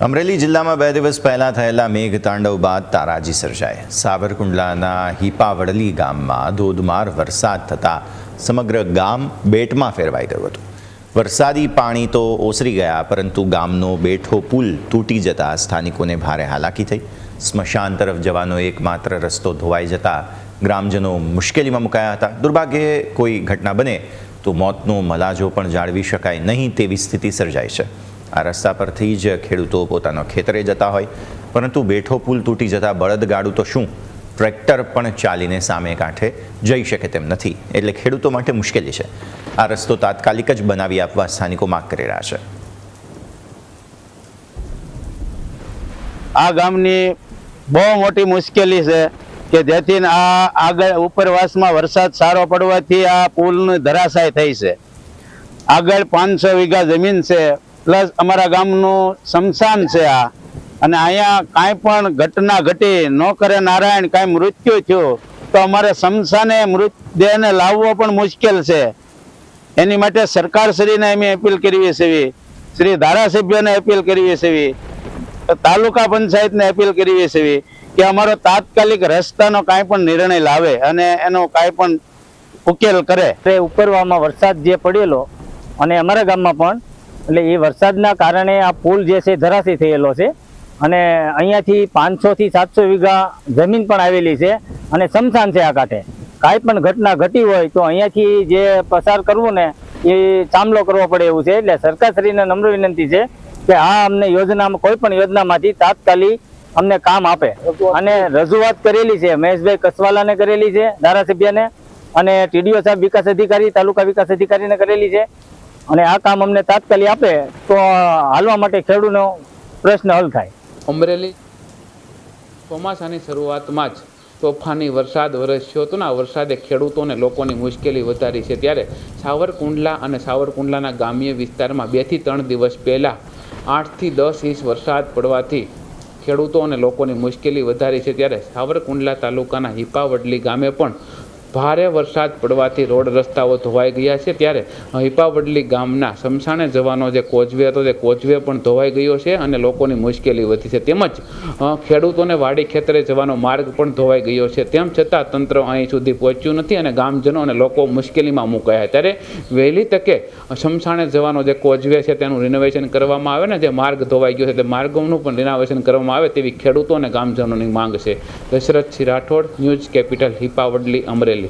અમરેલી જિલ્લામાં 2 દિવસ પહેલા થયેલા મેઘતાંડવ બાદ તારાજી સર્જાઈ। સાવરકુંડલાના હિપાવડલી ગામમાં ધોધમાર વરસાદ થતાં સમગ્ર ગામ બેટમાં ફેરવાઈ ગયું હતું। વરસાદી પાણી તો ઓસરી ગયા, પરંતુ ગામનો બેઠો પુલ તૂટી જતા સ્થાનિકોને ભારે હાલાકી થઈ। સ્મશાન તરફ જવાનો એકમાત્ર રસ્તો ધોવાઈ જતા ગ્રામજનો મુશ્કેલીમાં મુકાયા હતા। દુર્ભાગ્યે કોઈ ઘટના બને તો મોતનો મલાજો પણ જાળવી શકાય નહીં તેવી સ્થિતિ સર્જાઈ છે। આ રસ્તા પરથી જ ખેડૂતો પોતાના ખેતરે જતા હોય, પરંતુ બેઠો પુલ તૂટી જતાં બળદગાડું તો શું, ટ્રેક્ટર પણ ચાલીને સામે કાંઠે જઈ શકે તેમ નથી, એટલે ખેડૂતો માટે મુશ્કેલી છે। આ રસ્તો તાત્કાલિક જ બનાવી આપવા સ્થાનિકો માંગ કરી રહ્યા છે। આ ગામની બહુ મોટી મુશ્કેલી છે કે જેથી આ આગળ ઉપરવાસમાં વરસાદ સારો પડવાથી આ પુલની ધરાશાય થઈ છે। આગળ 500 વીઘા જમીન છે, પ્લસ અમારા ગામનું સ્મશાન છે આ, અને અહીંયા કાંઈ પણ ઘટના ઘટી ન કરે નારાયણ કાંઈ મૃત્યુ થયું તો અમારે સ્મશાને મૃતદેહને લાવવો પણ મુશ્કેલ છે। એની માટે સરકારશ્રીને અમે અપીલ કરવી છે, શ્રી ધારાસભ્યોને અપીલ કરવી છે, તાલુકા પંચાયતને અપીલ કરવી છે કે અમારો તાત્કાલિક રસ્તાનો કાંઈ પણ નિર્ણય લાવે અને એનો કાંઈ પણ ઉકેલ કરે। ઉપરવામાં વરસાદ જે પડેલો અને અમારા ગામમાં પણ, એટલે એ વરસાદના કારણે આ પુલ જે છે ધરાશયી થયેલો છે, અને અહીંયાથી 500 થી 700 વીઘા જમીન પણ આવેલી છે અને સ્મશાન છે। આ કાંઠે કાંઈ પણ ઘટના ઘટી હોય તો અહીંયાથી જે પસાર કરવું ને એ ચામલો કરવો પડે એવું છે। એટલે સરકારશ્રીને નમ્ર વિનંતી છે કે આ અમને યોજનામાં કોઈ પણ યોજનામાંથી તાત્કાલિક અમને કામ આપે, અને રજૂઆત કરેલી છે મહેશભાઈ કસવાલાને કરેલી છે, ધારાસભ્યને, અને ટીડીઓ સાહેબ વિકાસ અધિકારી, તાલુકા વિકાસ અધિકારીને કરેલી છે, અને આ કામ અમને તાત્કાલિક આપે તો હાલવા માટે ખેડૂતનો પ્રશ્ન હલ થાય। અમરેલી ચોમાસાની શરૂઆતમાં જ તોફાની વરસાદ વરસ્યો હતો ને આ વરસાદે ખેડૂતોને લોકોની મુશ્કેલી વધારી છે। ત્યારે સાવરકુંડલા અને સાવરકુંડલાના ગ્રામ્ય વિસ્તારમાં 2 થી 3 દિવસ પહેલાં 8 થી 10 ઇંચ વરસાદ પડવાથી ખેડૂતો અને લોકોની મુશ્કેલી વધારી છે। ત્યારે સાવરકુંડલા તાલુકાના હિપાવડલી ગામે પણ ભારે વરસાદ પડવાથી રોડ રસ્તાઓ ધોવાઈ ગયા છે। ત્યારે હિપાવડલી ગામના સ્મશાને જવાનો જે કોઝવે હતો તે કોઝવે પણ ધોવાઈ ગયો છે અને લોકોની મુશ્કેલી વધી છે। તેમજ ખેડૂતોને વાડી ખેતરે જવાનો માર્ગ પણ ધોવાઈ ગયો છે। તેમ છતાં તંત્ર અહીં સુધી પહોંચ્યું નથી અને ગામજનો અને લોકો મુશ્કેલીમાં મુકાયા। ત્યારે વહેલી તકે સ્મશાને જવાનો જે કોઝવે છે તેનું રિનોવેશન કરવામાં આવે ને, જે માર્ગ ધોવાઈ ગયો છે તે માર્ગોનું પણ રિનોવેશન કરવામાં આવે તેવી ખેડૂતો અને ગામજનોની માંગ છે। Dashrathsinh Rathod, News Capital, Hipavadli, Amreli.